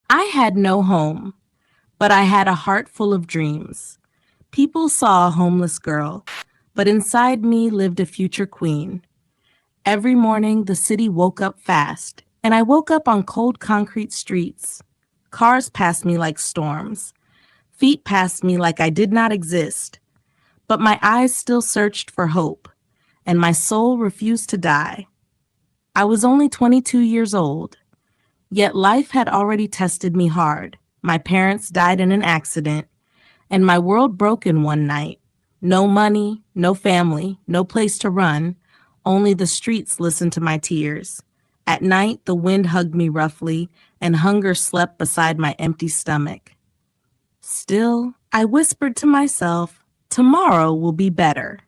I had no home, but I had a heart full of dreams. People saw a homeless girl, but inside me lived a future queen. Every morning, the city woke up fast, and I woke up on cold concrete streets. Cars passed me like storms. Feet passed me like I did not exist. But my eyes still searched for hope, and my soul refused to die. I was only 22 years old, yet life had already tested me hard. My parents died in an accident, and my world broke in one night. No money, no family, no place to run, only the streets listened to my tears. At night, the wind hugged me roughly, and hunger slept beside my empty stomach. Still, I whispered to myself, tomorrow will be better.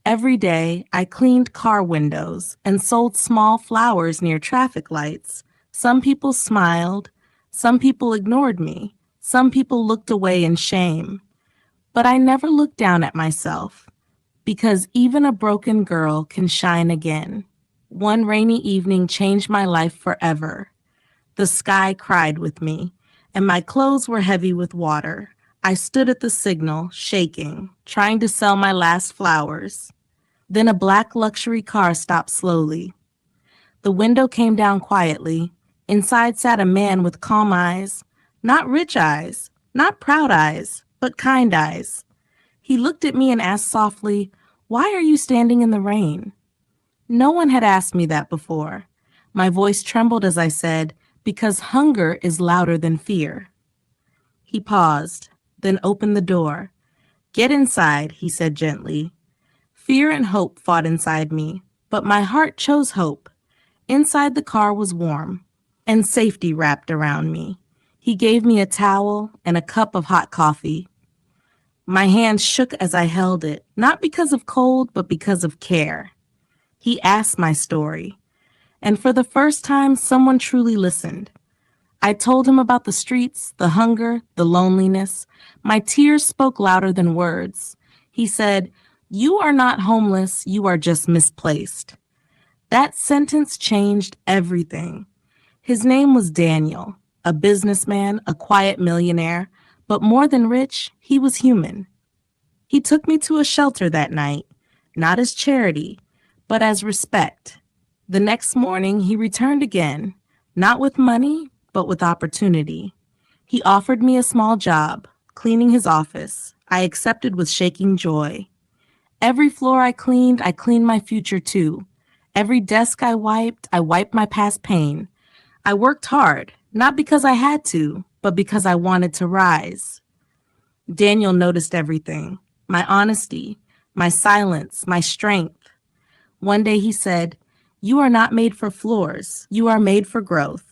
Every day, I cleaned car windows and sold small flowers near traffic lights. Some people smiled, some people ignored me, some people looked away in shame. But I never looked down at myself, because even a broken girl can shine again. One rainy evening changed my life forever. The sky cried with me, and my clothes were heavy with water. I stood at the signal, shaking, trying to sell my last flowers. Then a black luxury car stopped slowly. The window came down quietly. Inside sat a man with calm eyes, not rich eyes, not proud eyes, but kind eyes. He looked at me and asked softly, "Why are you standing in the rain?" No one had asked me that before. My voice trembled as I said, "Because hunger is louder than fear." He paused, then opened the door. "Get inside," he said gently. Fear and hope fought inside me, but my heart chose hope. Inside the car was warm, and safety wrapped around me. He gave me a towel and a cup of hot coffee. My hand shook as I held it, not because of cold, but because of care. He asked my story, and for the first time, someone truly listened. I told him about the streets, the hunger, the loneliness. My tears spoke louder than words. He said, "You are not homeless, you are just misplaced." That sentence changed everything. His name was Daniel, a businessman, a quiet millionaire, but more than rich, he was human. He took me to a shelter that night, not as charity, but as respect. The next morning, he returned again, not with money, but with opportunity. He offered me a small job, cleaning his office. I accepted with shaking joy. Every floor I cleaned my future too. Every desk I wiped my past pain. I worked hard, not because I had to, but because I wanted to rise. Daniel noticed everything, my honesty, my silence, my strength. One day he said, "You are not made for floors, you are made for growth."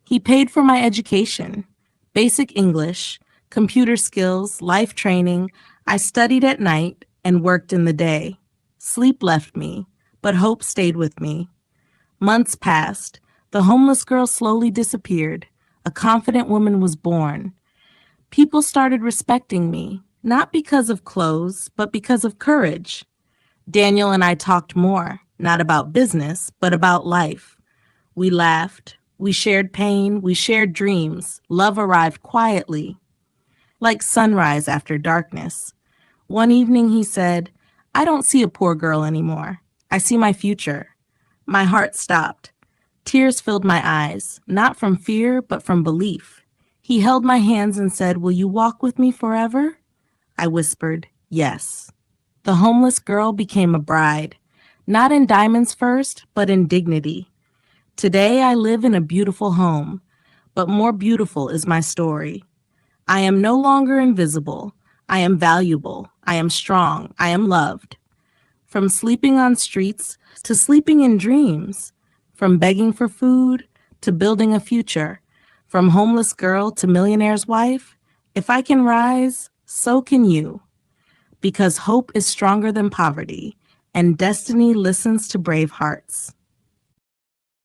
He paid for my education, basic English, computer skills, life training. I studied at night and worked in the day. Sleep left me, but hope stayed with me. Months passed. The homeless girl slowly disappeared. A confident woman was born. People started respecting me, not because of clothes, but because of courage. Daniel and I talked more, not about business, but about life. We laughed. We shared pain. We shared dreams. Love arrived quietly, like sunrise after darkness. One evening he said, "I don't see a poor girl anymore. I see my future." My heart stopped. Tears filled my eyes, not from fear, but from belief. He held my hands and said, "Will you walk with me forever?" I whispered, "Yes." The homeless girl became a bride, not in diamonds first, but in dignity. Today I live in a beautiful home, but more beautiful is my story. I am no longer invisible. I am valuable. I am strong. I am loved. From sleeping on streets to sleeping in dreams, from begging for food to building a future, from homeless girl to millionaire's wife, if I can rise, so can you. Because hope is stronger than poverty, and destiny listens to brave hearts.